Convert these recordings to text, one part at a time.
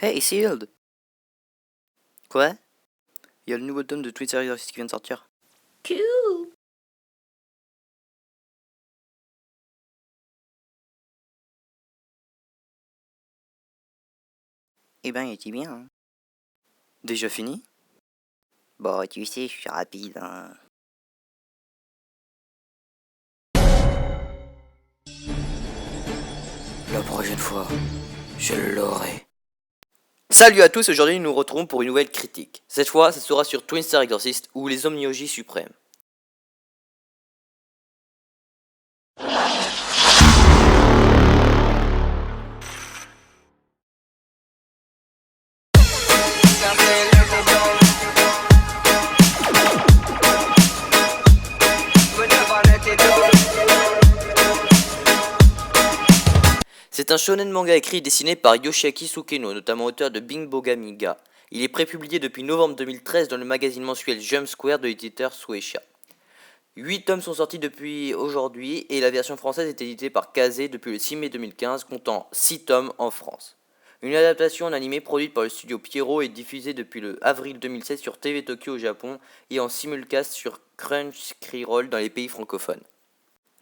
Hey Sealed! Quoi? Il y a le nouveau tome de Twitter Exorcist qui vient de sortir. Cool! Eh ben, il était bien, hein. Déjà fini? Bon, tu sais, je suis rapide, hein. La prochaine fois, je l'aurai. Salut à tous, aujourd'hui nous nous retrouvons pour une nouvelle critique. Cette fois, ça sera sur Twin Star Exorcist ou les Omnioji suprêmes. C'est un shonen manga écrit et dessiné par Yoshiaki Sukeno, notamment auteur de Bing Bogamiga. Il est prépublié depuis novembre 2013 dans le magazine mensuel Jump Square de l'éditeur Shueisha. 8 tomes sont sortis depuis aujourd'hui et la version française est éditée par Kazé depuis le 6 mai 2015, comptant 6 tomes en France. Une adaptation en animé produite par le studio Pierrot est diffusée depuis le avril 2016 sur TV Tokyo au Japon et en simulcast sur Crunchyroll dans les pays francophones.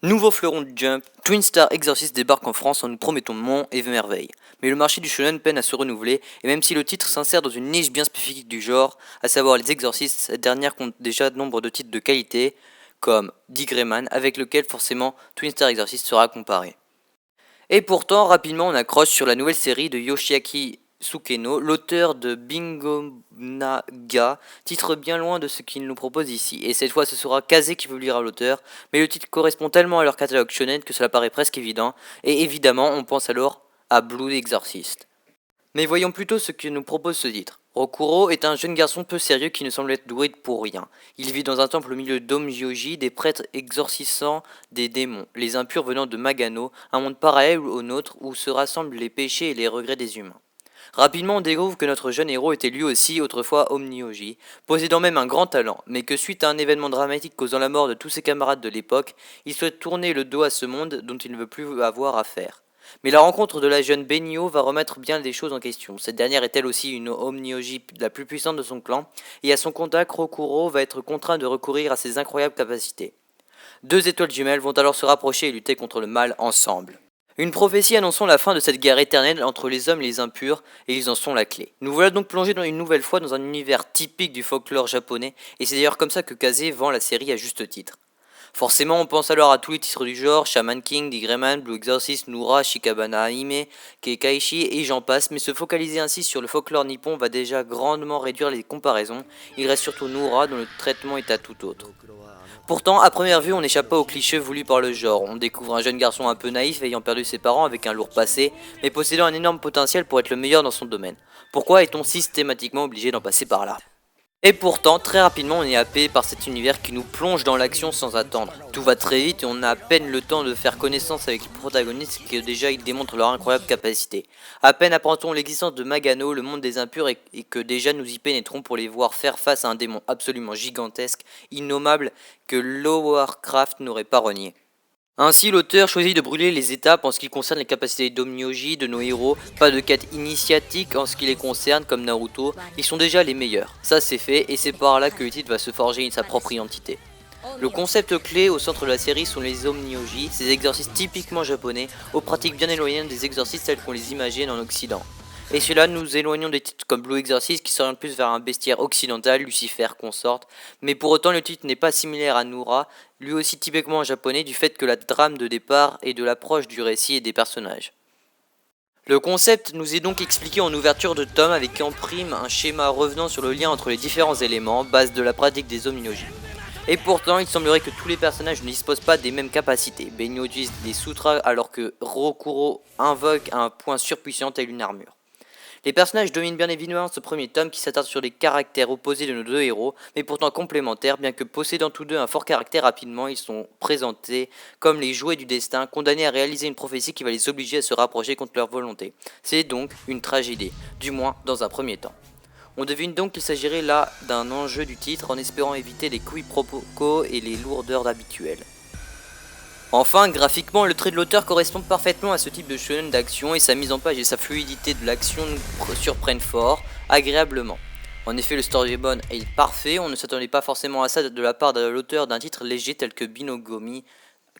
Nouveau fleuron de Jump, Twin Star Exorcist débarque en France en nous promettant monts et merveilles. Mais le marché du shonen peine à se renouveler, et même si le titre s'insère dans une niche bien spécifique du genre, à savoir les exorcistes, cette dernière compte déjà nombre de titres de qualité, comme Dick Grayman, avec lequel forcément Twin Star Exorcist sera comparé. Et pourtant, rapidement on accroche sur la nouvelle série de Yoshiaki Sukeno, l'auteur de Bingonaga, titre bien loin de ce qu'il nous propose ici. Et cette fois ce sera Kazé qui publiera l'auteur, mais le titre correspond tellement à leur catalogue shonen que cela paraît presque évident, et évidemment on pense alors à Blue Exorcist. Mais voyons plutôt ce que nous propose ce titre. Rokuro est un jeune garçon peu sérieux qui ne semble être doué pour rien. Il vit dans un temple au milieu d'Omnioji, des prêtres exorcisant des démons, les impurs venant de Magano, un monde parallèle au nôtre où se rassemblent les péchés et les regrets des humains. Rapidement on découvre que notre jeune héros était lui aussi autrefois Omnioji, possédant même un grand talent, mais que suite à un événement dramatique causant la mort de tous ses camarades de l'époque, il souhaite tourner le dos à ce monde dont il ne veut plus avoir affaire. Mais la rencontre de la jeune Benio va remettre bien des choses en question. Cette dernière est elle aussi une Omnioji la plus puissante de son clan, et à son contact, Rokuro va être contraint de recourir à ses incroyables capacités. Deux étoiles jumelles vont alors se rapprocher et lutter contre le mal ensemble. Une prophétie annonçant la fin de cette guerre éternelle entre les hommes et les impurs, et ils en sont la clé. Nous voilà donc plongés une nouvelle fois dans un univers typique du folklore japonais, et c'est d'ailleurs comme ça que Kazé vend la série à juste titre. Forcément, on pense alors à tous les titres du genre, Shaman King, Dick Grayman, Blue Exorcist, Nura, Shikabana Hime, Keikaishi et j'en passe, mais se focaliser ainsi sur le folklore nippon va déjà grandement réduire les comparaisons. Il reste surtout Nura dont le traitement est à tout autre. Pourtant, à première vue, on n'échappe pas aux clichés voulus par le genre. On découvre un jeune garçon un peu naïf ayant perdu ses parents avec un lourd passé, mais possédant un énorme potentiel pour être le meilleur dans son domaine. Pourquoi est-on systématiquement obligé d'en passer par là ? Et pourtant, très rapidement, on est happé par cet univers qui nous plonge dans l'action sans attendre. Tout va très vite et on a à peine le temps de faire connaissance avec les protagonistes qui déjà ils démontrent leur incroyable capacité. À peine apprend-on l'existence de Magano, le monde des impurs, et que déjà nous y pénétrons pour les voir faire face à un démon absolument gigantesque, innommable, que Lovecraft n'aurait pas renié. Ainsi, l'auteur choisit de brûler les étapes en ce qui concerne les capacités d'Omnioji de nos héros, pas de quête initiatique en ce qui les concerne comme Naruto, ils sont déjà les meilleurs. Ça c'est fait et c'est par là que le titre va se forger sa propre identité. Le concept clé au centre de la série sont les Omnioji, ces exorcistes typiquement japonais, aux pratiques bien éloignées des exorcistes tels qu'on les imagine en Occident. Et cela nous éloignons des titres comme Blue Exorcist qui s'oriente plus vers un bestiaire occidental, Lucifer, consorte, mais pour autant le titre n'est pas similaire à Nura, lui aussi typiquement japonais du fait que la trame de départ est de l'approche du récit et des personnages. Le concept nous est donc expliqué en ouverture de tome avec en prime un schéma revenant sur le lien entre les différents éléments, base de la pratique des Omnioji. Et pourtant, il semblerait que tous les personnages ne disposent pas des mêmes capacités. Benio utilise des sutras alors que Rokuro invoque un point surpuissant tel une armure. Les personnages dominent bien évidemment ce premier tome qui s'attarde sur les caractères opposés de nos deux héros, mais pourtant complémentaires, bien que possédant tous deux un fort caractère rapidement, ils sont présentés comme les jouets du destin, condamnés à réaliser une prophétie qui va les obliger à se rapprocher contre leur volonté. C'est donc une tragédie, du moins dans un premier temps. On devine donc qu'il s'agirait là d'un enjeu du titre en espérant éviter les quiproquos et les lourdeurs habituelles. Enfin, graphiquement, le trait de l'auteur correspond parfaitement à ce type de shonen d'action et sa mise en page et sa fluidité de l'action nous surprennent fort, agréablement. En effet, le storyboard est parfait, on ne s'attendait pas forcément à ça de la part de l'auteur d'un titre léger tel que Binogami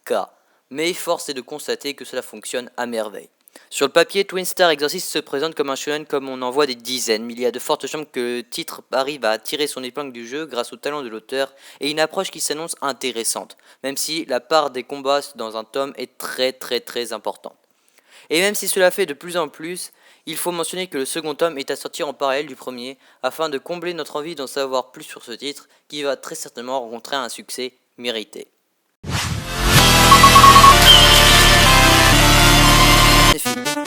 K. Mais force est de constater que cela fonctionne à merveille. Sur le papier, Twin Star Exorcist se présente comme un shonen comme on en voit des dizaines, mais il y a de fortes chances que le titre arrive à tirer son épingle du jeu grâce au talent de l'auteur et une approche qui s'annonce intéressante, même si la part des combats dans un tome est très importante. Et même si cela fait de plus en plus, il faut mentionner que le second tome est à sortir en parallèle du premier, afin de combler notre envie d'en savoir plus sur ce titre, qui va très certainement rencontrer un succès mérité. C'est fini.